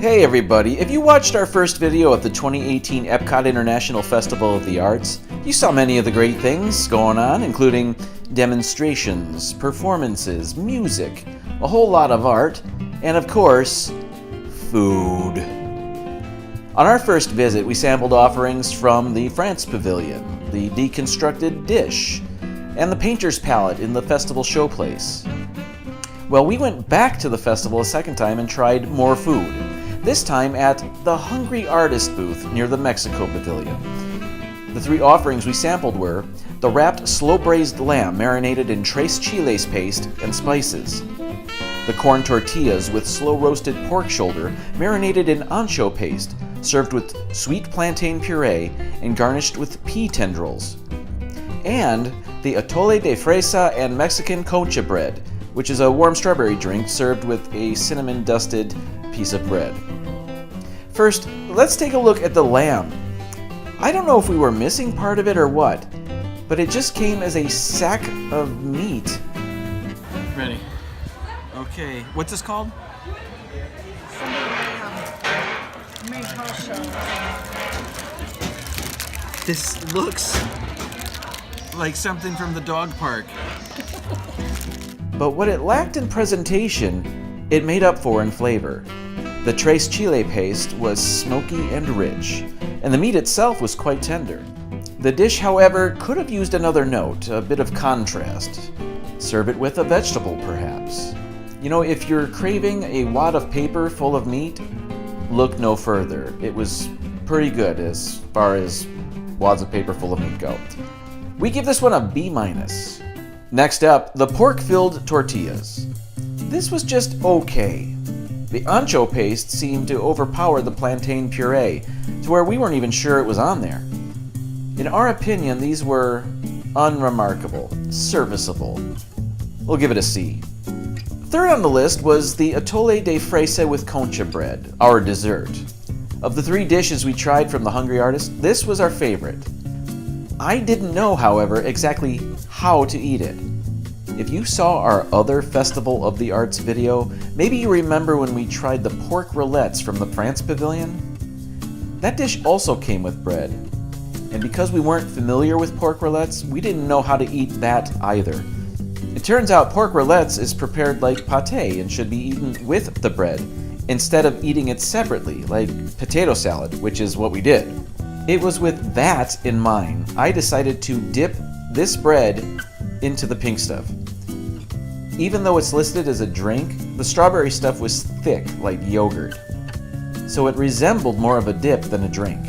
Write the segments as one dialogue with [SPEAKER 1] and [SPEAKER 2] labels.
[SPEAKER 1] Hey everybody, if you watched our first video of the 2018 Epcot International Festival of the Arts, you saw many of the great things going on, including demonstrations, performances, music, a whole lot of art, and of course, food. On our first visit, we sampled offerings from the France Pavilion, the deconstructed dish, and the painter's palette in the festival showplace. Well, we went back to the festival a second time and tried more food. This time at the Hungry Artist booth near the Mexico Pavilion. The three offerings we sampled were the wrapped slow-braised lamb marinated in tres chiles paste and spices, the corn tortillas with slow-roasted pork shoulder marinated in ancho paste, served with sweet plantain puree and garnished with pea tendrils, and the atole de fresa and Mexican concha bread, which is a warm strawberry drink served with a cinnamon-dusted piece of bread. First, let's take a look at the lamb. I don't know if we were missing part of it or what, but it just came as a sack of meat. Ready? Okay, what's this called? This looks like something from the dog park. But what it lacked in presentation, it made up for in flavor. The tres chile paste was smoky and rich, and the meat itself was quite tender. The dish, however, could have used another note, a bit of contrast. Serve it with a vegetable, perhaps. You know, if you're craving a wad of paper full of meat, look no further. It was pretty good as far as wads of paper full of meat go. We give this one a B-. Next up, the pork-filled tortillas. This was just okay. The ancho paste seemed to overpower the plantain puree, to where we weren't even sure it was on there. In our opinion, these were unremarkable, serviceable. We'll give it a C. Third on the list was the atole de fresa with concha bread, our dessert. Of the three dishes we tried from the Hungry Artist, this was our favorite. I didn't know, however, exactly how to eat it. If you saw our other Festival of the Arts video, maybe you remember when we tried the pork roulets from the France Pavilion? That dish also came with bread. And because we weren't familiar with pork roulets, we didn't know how to eat that either. It turns out pork roulets is prepared like pâté and should be eaten with the bread, instead of eating it separately, like potato salad, which is what we did. It was with that in mind, I decided to dip this bread into the pink stuff. Even though it's listed as a drink, the strawberry stuff was thick like yogurt. So it resembled more of a dip than a drink.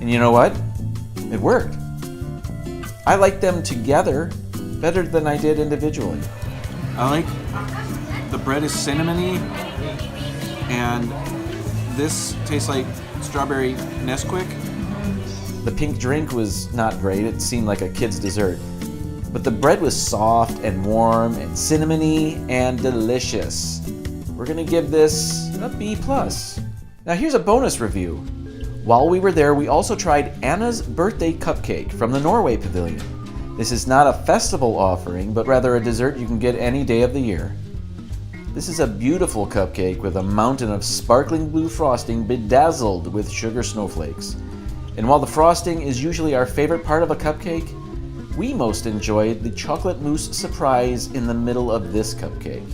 [SPEAKER 1] And you know what? It worked. I like them together better than I did individually. I like the bread is cinnamony, and this tastes like strawberry Nesquik. The pink drink was not great. It seemed like a kid's dessert. But the bread was soft and warm and cinnamony and delicious. We're gonna give this a B+. Now here's a bonus review. While we were there, we also tried Anna's birthday cupcake from the Norway Pavilion. This is not a festival offering, but rather a dessert you can get any day of the year. This is a beautiful cupcake with a mountain of sparkling blue frosting bedazzled with sugar snowflakes. And while the frosting is usually our favorite part of a cupcake, we most enjoyed the chocolate mousse surprise in the middle of this cupcake.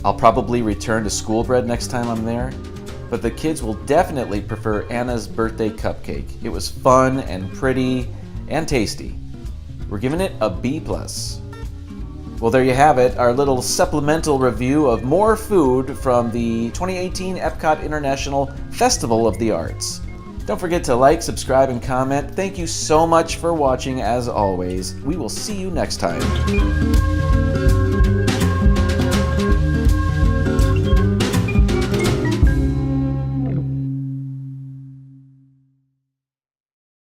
[SPEAKER 1] I'll probably return to school bread next time I'm there, but the kids will definitely prefer Anna's birthday cupcake. It was fun and pretty and tasty. We're giving it a B+. Well, there you have it, our little supplemental review of more food from the 2018 Epcot International Festival of the Arts. Don't forget to like, subscribe, and comment. Thank you so much for watching as always. We will see you next time.